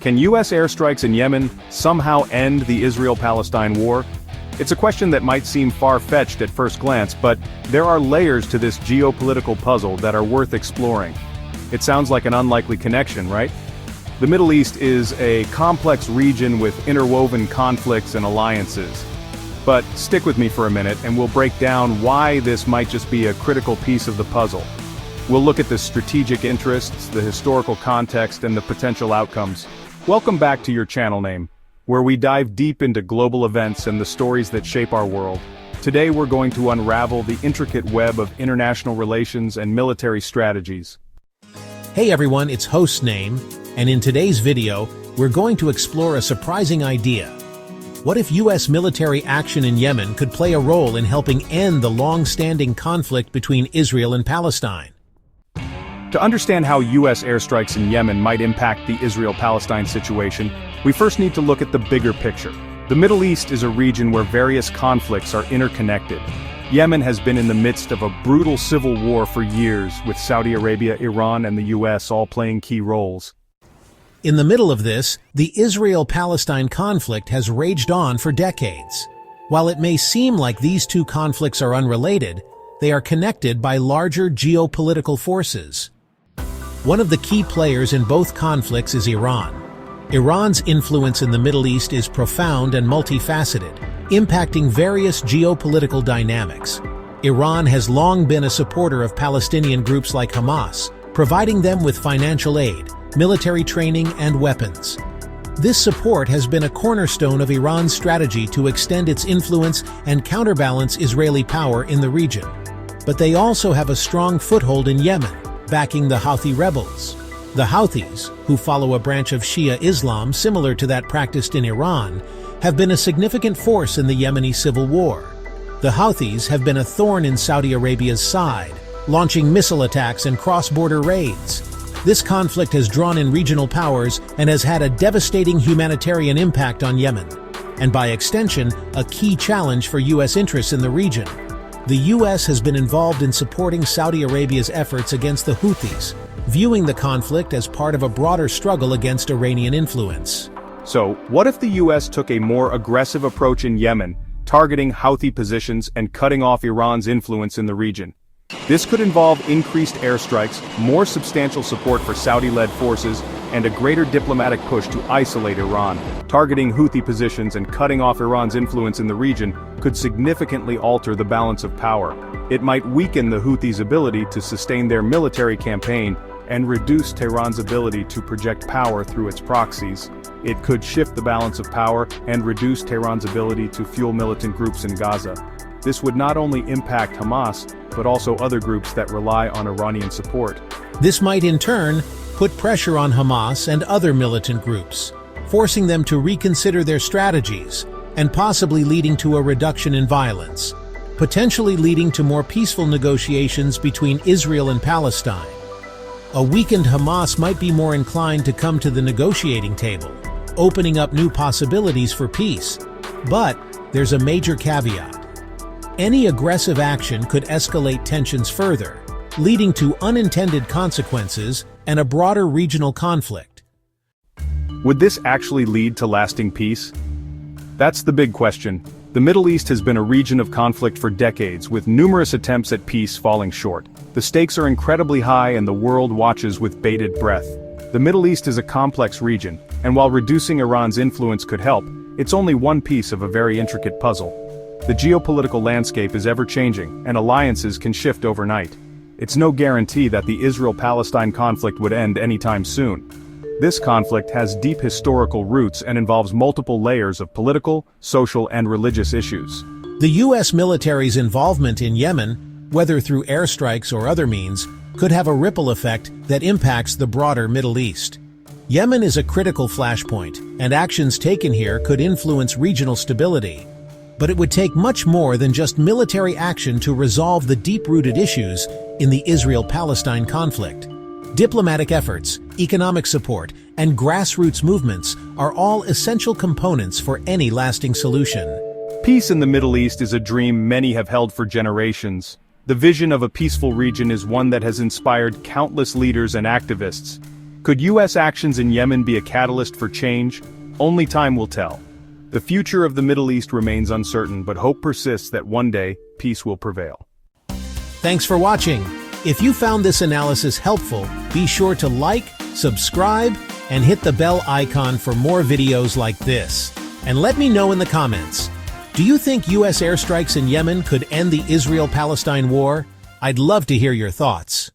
Can U.S. airstrikes in Yemen somehow end the Israel-Palestine war? It's a question that might seem far-fetched at first glance, but there are layers to this geopolitical puzzle that are worth exploring. It sounds like an unlikely connection, right? The Middle East is a complex region with interwoven conflicts and alliances. But stick with me for a minute and we'll break down why this might just be a critical piece of the puzzle. We'll look at the strategic interests, the historical context, and the potential outcomes. Welcome back to your channel name, where we dive deep into global events and the stories that shape our world. Today we're going to unravel the intricate web of international relations and military strategies. Hey everyone, it's Host's Name, and in today's video, we're going to explore a surprising idea. What if U.S. military action in Yemen could play a role in helping end the long-standing conflict between Israel and Palestine? To understand how U.S. airstrikes in Yemen might impact the Israel-Palestine situation, we first need to look at the bigger picture. The Middle East is a region where various conflicts are interconnected. Yemen has been in the midst of a brutal civil war for years, with Saudi Arabia, Iran, and the U.S. all playing key roles. In the middle of this, the Israel-Palestine conflict has raged on for decades. While it may seem like these two conflicts are unrelated, they are connected by larger geopolitical forces. One of the key players in both conflicts is Iran. Iran's influence in the Middle East is profound and multifaceted, impacting various geopolitical dynamics. Iran has long been a supporter of Palestinian groups like Hamas, providing them with financial aid, military training, and weapons. This support has been a cornerstone of Iran's strategy to extend its influence and counterbalance Israeli power in the region. But they also have a strong foothold in Yemen, backing the Houthi rebels. The Houthis, who follow a branch of Shia Islam similar to that practiced in Iran, have been a significant force in the Yemeni civil war. The Houthis have been a thorn in Saudi Arabia's side, launching missile attacks and cross-border raids. This conflict has drawn in regional powers and has had a devastating humanitarian impact on Yemen, and by extension, a key challenge for U.S. interests in the region. The U.S. has been involved in supporting Saudi Arabia's efforts against the Houthis, viewing the conflict as part of a broader struggle against Iranian influence. So, what if the U.S. took a more aggressive approach in Yemen, targeting Houthi positions and cutting off Iran's influence in the region? This could involve increased airstrikes, more substantial support for Saudi-led forces, and a greater diplomatic push to isolate Iran. Targeting Houthi positions and cutting off Iran's influence in the region could significantly alter the balance of power. It might weaken the Houthis' ability to sustain their military campaign and reduce Tehran's ability to project power through its proxies. It could shift the balance of power and reduce Tehran's ability to fuel militant groups in Gaza. This would not only impact Hamas, but also other groups that rely on Iranian support. This might in turn put pressure on Hamas and other militant groups, forcing them to reconsider their strategies and possibly leading to a reduction in violence, potentially leading to more peaceful negotiations between Israel and Palestine. A weakened Hamas might be more inclined to come to the negotiating table, opening up new possibilities for peace. But there's a major caveat. Any aggressive action could escalate tensions further, leading to unintended consequences and a broader regional conflict. Would this actually lead to lasting peace? That's the big question. The Middle East has been a region of conflict for decades, with numerous attempts at peace falling short. The stakes are incredibly high and the world watches with bated breath. The Middle East is a complex region, and while reducing Iran's influence could help, it's only one piece of a very intricate puzzle. The geopolitical landscape is ever-changing, and alliances can shift overnight. It's no guarantee that the Israel-Palestine conflict would end anytime soon. This conflict has deep historical roots and involves multiple layers of political, social, and religious issues. The U.S. military's involvement in Yemen, whether through airstrikes or other means, could have a ripple effect that impacts the broader Middle East. Yemen is a critical flashpoint, and actions taken here could influence regional stability. But it would take much more than just military action to resolve the deep-rooted issues in the Israel-Palestine conflict. Diplomatic efforts, economic support, and grassroots movements are all essential components for any lasting solution. Peace in the Middle East is a dream many have held for generations. The vision of a peaceful region is one that has inspired countless leaders and activists. Could U.S. actions in Yemen be a catalyst for change? Only time will tell. The future of the Middle East remains uncertain, but hope persists that one day, peace will prevail. Thanks for watching. If you found this analysis helpful, be sure to like, subscribe, and hit the bell icon for more videos like this. And let me know in the comments, do you think U.S. airstrikes in Yemen could end the Israel-Palestine war? I'd love to hear your thoughts.